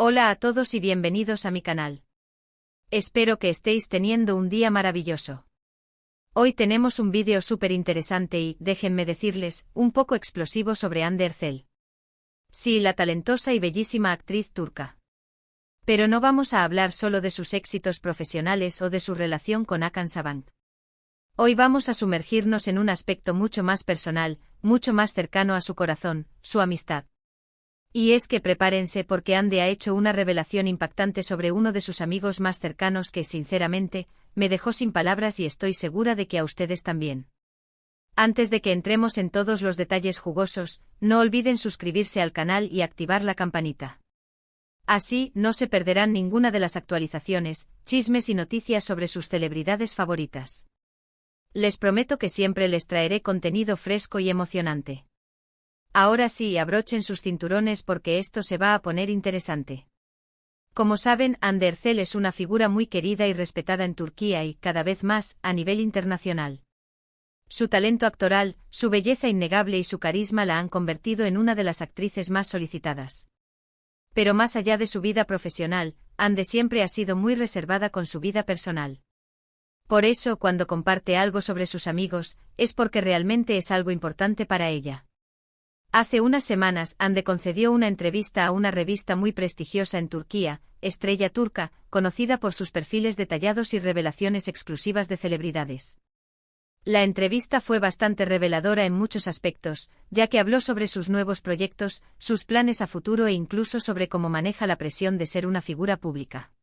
Hola a todos y bienvenidos a mi canal. Espero que estéis teniendo un día maravilloso. Hoy tenemos un vídeo súper interesante y, déjenme decirles, un poco explosivo sobre Hande Erçel. Sí, la talentosa y bellísima actriz turca. Pero no vamos a hablar solo de sus éxitos profesionales o de su relación con Hakan Sabancı. Hoy vamos a sumergirnos en un aspecto mucho más personal, mucho más cercano a su corazón, su amistad. Y es que prepárense porque Hande ha hecho una revelación impactante sobre uno de sus amigos más cercanos que, sinceramente, me dejó sin palabras y estoy segura de que a ustedes también. Antes de que entremos en todos los detalles jugosos, no olviden suscribirse al canal y activar la campanita. Así, no se perderán ninguna de las actualizaciones, chismes y noticias sobre sus celebridades favoritas. Les prometo que siempre les traeré contenido fresco y emocionante. Ahora sí, abrochen sus cinturones porque esto se va a poner interesante. Como saben, Hande Erçel es una figura muy querida y respetada en Turquía y, cada vez más, a nivel internacional. Su talento actoral, su belleza innegable y su carisma la han convertido en una de las actrices más solicitadas. Pero más allá de su vida profesional, Hande siempre ha sido muy reservada con su vida personal. Por eso, cuando comparte algo sobre sus amigos, es porque realmente es algo importante para ella. Hace unas semanas, Hande concedió una entrevista a una revista muy prestigiosa en Turquía, Estrella Turca, conocida por sus perfiles detallados y revelaciones exclusivas de celebridades. La entrevista fue bastante reveladora en muchos aspectos, ya que habló sobre sus nuevos proyectos, sus planes a futuro e incluso sobre cómo maneja la presión de ser una figura pública.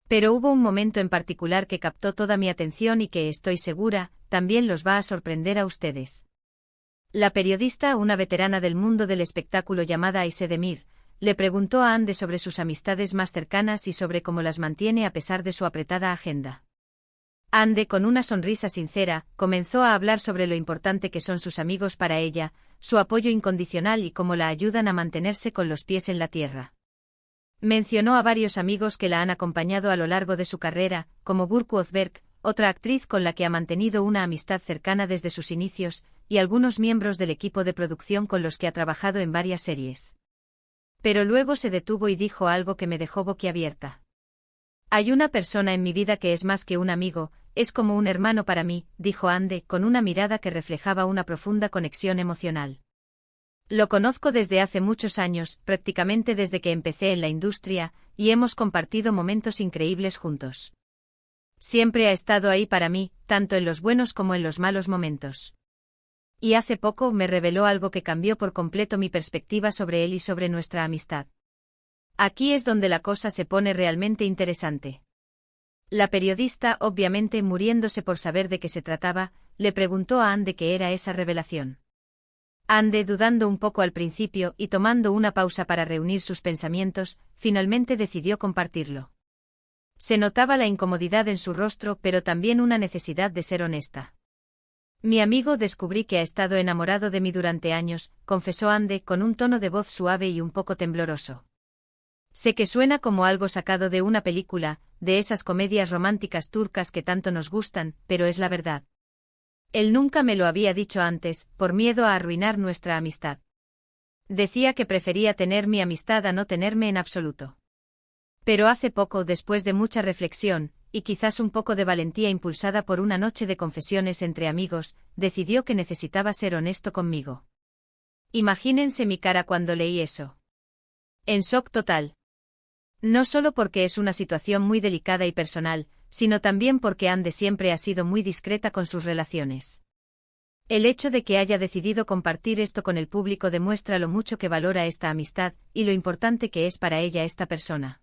Pero hubo un momento en particular que captó toda mi atención y que, estoy segura, también los va a sorprender a ustedes. La periodista, una veterana del mundo del espectáculo llamada Ayşe Demir, le preguntó a Hande sobre sus amistades más cercanas y sobre cómo las mantiene a pesar de su apretada agenda. Hande, con una sonrisa sincera, comenzó a hablar sobre lo importante que son sus amigos para ella, su apoyo incondicional y cómo la ayudan a mantenerse con los pies en la tierra. Mencionó a varios amigos que la han acompañado a lo largo de su carrera, como Burcu Özberk, otra actriz con la que ha mantenido una amistad cercana desde sus inicios, y algunos miembros del equipo de producción con los que ha trabajado en varias series. Pero luego se detuvo y dijo algo que me dejó boquiabierta. Hay una persona en mi vida que es más que un amigo, es como un hermano para mí, dijo Hande, con una mirada que reflejaba una profunda conexión emocional. Lo conozco desde hace muchos años, prácticamente desde que empecé en la industria, y hemos compartido momentos increíbles juntos. Siempre ha estado ahí para mí, tanto en los buenos como en los malos momentos. Y hace poco me reveló algo que cambió por completo mi perspectiva sobre él y sobre nuestra amistad. Aquí es donde la cosa se pone realmente interesante. La periodista, obviamente muriéndose por saber de qué se trataba, le preguntó a Hande qué era esa revelación. Hande, dudando un poco al principio y tomando una pausa para reunir sus pensamientos, finalmente decidió compartirlo. Se notaba la incomodidad en su rostro, pero también una necesidad de ser honesta. Mi amigo descubrí que ha estado enamorado de mí durante años, confesó Hande con un tono de voz suave y un poco tembloroso. Sé que suena como algo sacado de una película, de esas comedias románticas turcas que tanto nos gustan, pero es la verdad. Él nunca me lo había dicho antes, por miedo a arruinar nuestra amistad. Decía que prefería tener mi amistad a no tenerme en absoluto. Pero hace poco, después de mucha reflexión, y quizás un poco de valentía impulsada por una noche de confesiones entre amigos, decidió que necesitaba ser honesto conmigo. Imagínense mi cara cuando leí eso. En shock total. No solo porque es una situación muy delicada y personal, sino también porque Hande siempre ha sido muy discreta con sus relaciones. El hecho de que haya decidido compartir esto con el público demuestra lo mucho que valora esta amistad, y lo importante que es para ella esta persona.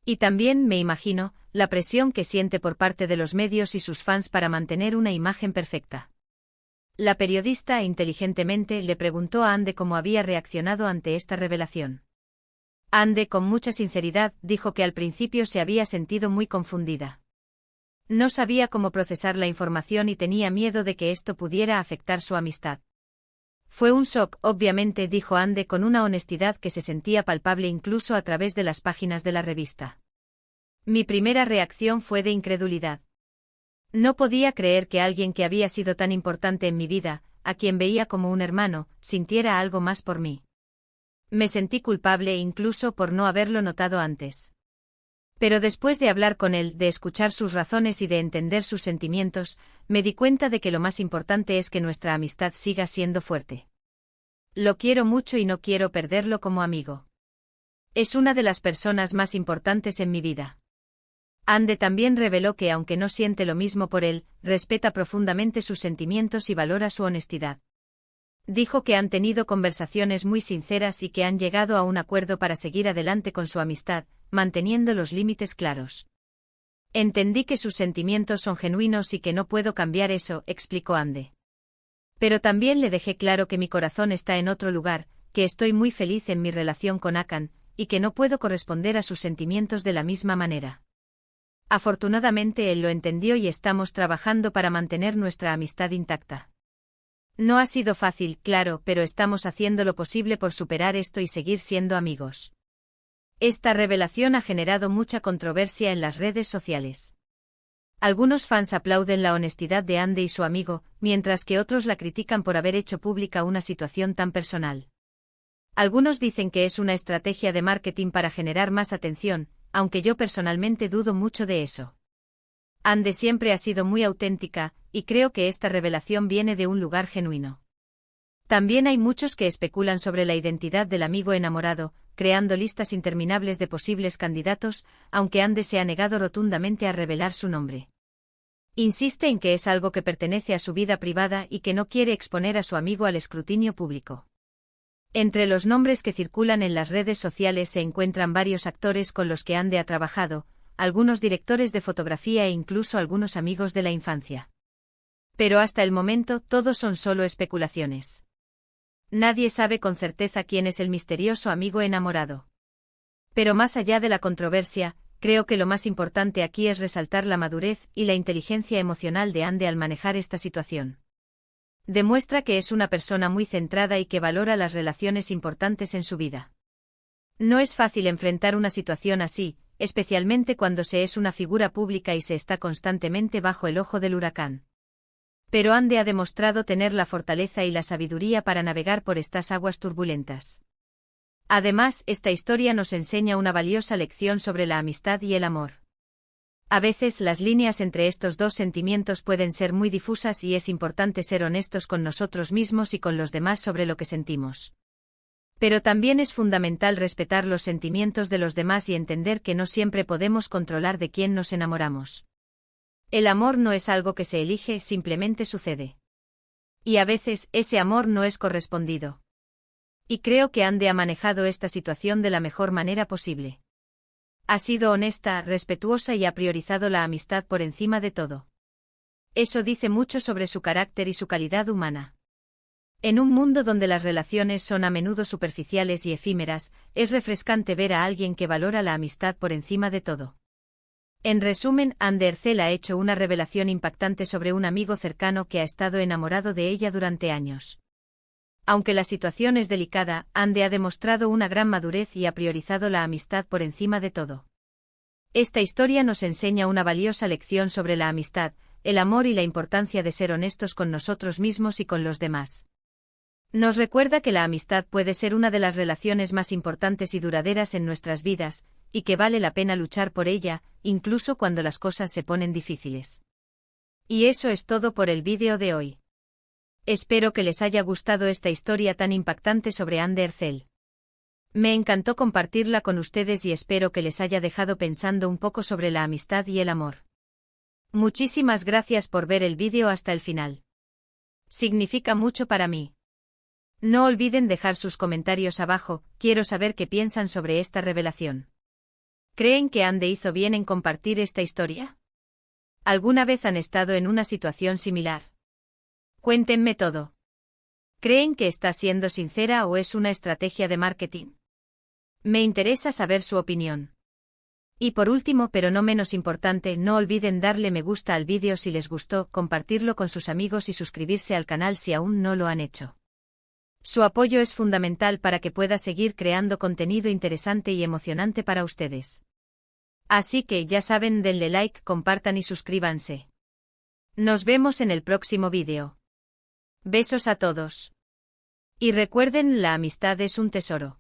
Y también, me imagino, la presión que siente por parte de los medios y sus fans para mantener una imagen perfecta. La periodista, inteligentemente, le preguntó a Hande cómo había reaccionado ante esta revelación. Hande, con mucha sinceridad, dijo que al principio se había sentido muy confundida. No sabía cómo procesar la información y tenía miedo de que esto pudiera afectar su amistad. Fue un shock, obviamente, dijo Hande con una honestidad que se sentía palpable incluso a través de las páginas de la revista. Mi primera reacción fue de incredulidad. No podía creer que alguien que había sido tan importante en mi vida, a quien veía como un hermano, sintiera algo más por mí. Me sentí culpable incluso por no haberlo notado antes. Pero después de hablar con él, de escuchar sus razones y de entender sus sentimientos, me di cuenta de que lo más importante es que nuestra amistad siga siendo fuerte. Lo quiero mucho y no quiero perderlo como amigo. Es una de las personas más importantes en mi vida. Ande también reveló que aunque no siente lo mismo por él, respeta profundamente sus sentimientos y valora su honestidad. Dijo que han tenido conversaciones muy sinceras y que han llegado a un acuerdo para seguir adelante con su amistad, manteniendo los límites claros. Entendí que sus sentimientos son genuinos y que no puedo cambiar eso, explicó Ande. Pero también le dejé claro que mi corazón está en otro lugar, que estoy muy feliz en mi relación con Hakan, y que no puedo corresponder a sus sentimientos de la misma manera. Afortunadamente él lo entendió y estamos trabajando para mantener nuestra amistad intacta. No ha sido fácil, claro, pero estamos haciendo lo posible por superar esto y seguir siendo amigos. Esta revelación ha generado mucha controversia en las redes sociales. Algunos fans aplauden la honestidad de Ande y su amigo, mientras que otros la critican por haber hecho pública una situación tan personal. Algunos dicen que es una estrategia de marketing para generar más atención, aunque yo personalmente dudo mucho de eso. Ande siempre ha sido muy auténtica, y creo que esta revelación viene de un lugar genuino. También hay muchos que especulan sobre la identidad del amigo enamorado, creando listas interminables de posibles candidatos, aunque Ande se ha negado rotundamente a revelar su nombre. Insiste en que es algo que pertenece a su vida privada y que no quiere exponer a su amigo al escrutinio público. Entre los nombres que circulan en las redes sociales se encuentran varios actores con los que Ande ha trabajado, algunos directores de fotografía e incluso algunos amigos de la infancia. Pero hasta el momento todos son solo especulaciones. Nadie sabe con certeza quién es el misterioso amigo enamorado. Pero más allá de la controversia, creo que lo más importante aquí es resaltar la madurez y la inteligencia emocional de Ande al manejar esta situación. Demuestra que es una persona muy centrada y que valora las relaciones importantes en su vida. No es fácil enfrentar una situación así, especialmente cuando se es una figura pública y se está constantemente bajo el ojo del huracán. Pero Ande ha demostrado tener la fortaleza y la sabiduría para navegar por estas aguas turbulentas. Además, esta historia nos enseña una valiosa lección sobre la amistad y el amor. A veces las líneas entre estos dos sentimientos pueden ser muy difusas y es importante ser honestos con nosotros mismos y con los demás sobre lo que sentimos. Pero también es fundamental respetar los sentimientos de los demás y entender que no siempre podemos controlar de quién nos enamoramos. El amor no es algo que se elige, simplemente sucede. Y a veces, ese amor no es correspondido. Y creo que Ande ha manejado esta situación de la mejor manera posible. Ha sido honesta, respetuosa y ha priorizado la amistad por encima de todo. Eso dice mucho sobre su carácter y su calidad humana. En un mundo donde las relaciones son a menudo superficiales y efímeras, es refrescante ver a alguien que valora la amistad por encima de todo. En resumen, Ande Ercel ha hecho una revelación impactante sobre un amigo cercano que ha estado enamorado de ella durante años. Aunque la situación es delicada, Ande ha demostrado una gran madurez y ha priorizado la amistad por encima de todo. Esta historia nos enseña una valiosa lección sobre la amistad, el amor y la importancia de ser honestos con nosotros mismos y con los demás. Nos recuerda que la amistad puede ser una de las relaciones más importantes y duraderas en nuestras vidas, y que vale la pena luchar por ella, incluso cuando las cosas se ponen difíciles. Y eso es todo por el vídeo de hoy. Espero que les haya gustado esta historia tan impactante sobre Ande Ercel. Me encantó compartirla con ustedes y espero que les haya dejado pensando un poco sobre la amistad y el amor. Muchísimas gracias por ver el vídeo hasta el final. Significa mucho para mí. No olviden dejar sus comentarios abajo, quiero saber qué piensan sobre esta revelación. ¿Creen que Ande hizo bien en compartir esta historia? ¿Alguna vez han estado en una situación similar? Cuéntenme todo. ¿Creen que está siendo sincera o es una estrategia de marketing? Me interesa saber su opinión. Y por último, pero no menos importante, no olviden darle me gusta al vídeo si les gustó, compartirlo con sus amigos y suscribirse al canal si aún no lo han hecho. Su apoyo es fundamental para que pueda seguir creando contenido interesante y emocionante para ustedes. Así que ya saben, denle like, compartan y suscríbanse. Nos vemos en el próximo vídeo. Besos a todos. Y recuerden, la amistad es un tesoro.